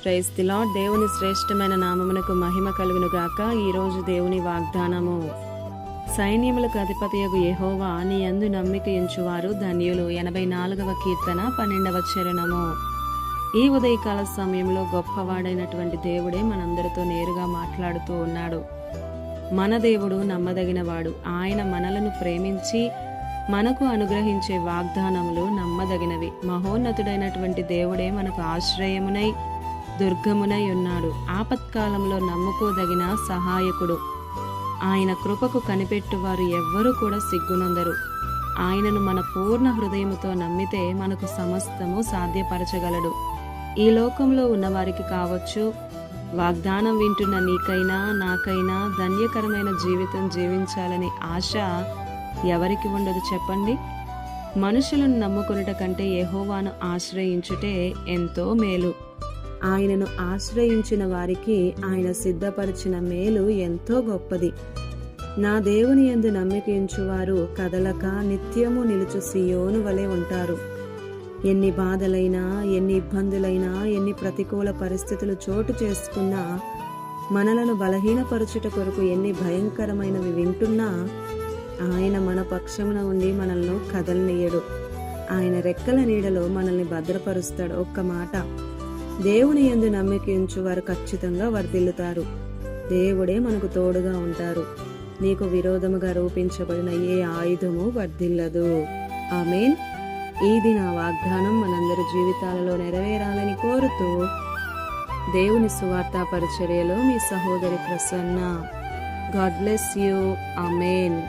Praise the lord. దేవుని శ్రేష్టమైన నామమునకు మహిమ కలుగును గాక. ఈరోజు దేవుని వాగ్దానము, సైన్యములకు అధిపతియగు యెహోవా నీ యందు నమ్మిక ఉంచువారు ధన్యులు. 84వ కీర్తన 12వ చరణము. ఈ ఉదయకాల సమయంలో గొప్పవాడైనటువంటి దేవుడే మనందరితో నేరుగా మాట్లాడుతూ ఉన్నాడు. మన దేవుడు నమ్మదగినవాడు. ఆయన మనలను ప్రేమించి మనకు అనుగ్రహించే వాగ్దానములు నమ్మదగినవి. మహోన్నతుడైనటువంటి దేవుడే మనకు ఆశ్రయమునై దుర్గమునై ఉన్నాడు. ఆపత్కాలంలో నమ్ముకోదగిన సహాయకుడు. ఆయన కృపకు కనిపెట్టువారు ఎవ్వరూ కూడా సిగ్గునందరు. ఆయనను మన పూర్ణ హృదయముతో నమ్మితే మనకు సమస్తము సాధ్యపరచగలడు. ఈ లోకంలో ఉన్నవారికి కావచ్చు, వాగ్దానం వింటున్న నీకైనా నాకైనా ధన్యకరమైన జీవితం జీవించాలని ఆశ ఎవరికి ఉండదు చెప్పండి? మనుషులను నమ్ముకొనుట కంటే యెహోవాను ఆశ్రయించుటే ఎంతో మేలు. ఆయనను ఆశ్రయించిన వారికి ఆయన సిద్ధపరిచిన మేలు ఎంతో గొప్పది. నా దేవుని యందు నమ్మిక ఉంచువారు కదలక నిత్యము నిలుచు సియోను వలె ఉంటారు. ఎన్ని బాధలైనా, ఎన్ని ఇబ్బందులైనా, ఎన్ని ప్రతికూల పరిస్థితులు చోటు చేసుకున్నా, మనలను బలహీనపరచుట కొరకు ఎన్ని భయంకరమైనవి వింటున్నా, ఆయన మన పక్షమున ఉండి మనల్ని కదలనీయడు. ఆయన రెక్కల నీడలో మనల్ని భద్రపరుస్తాడు. ఒక్క మాట, దేవుని యందు నమ్మిక ఉంచు వారు ఖచ్చితంగా వర్ధిల్లుతారు. దేవుడే మనకు తోడుగా ఉంటారు. నీకు విరోధముగా రూపించబడిన ఏ ఆయుధము వర్ధిల్లదు. ఆమేన్. ఇది నా వాగ్దానం మనందరి జీవితాలలో నెరవేరాలని కోరుతూ, దేవుని సువార్తా పరిచర్యలో మీ సహోదరి Prasanna. God bless you. Amen.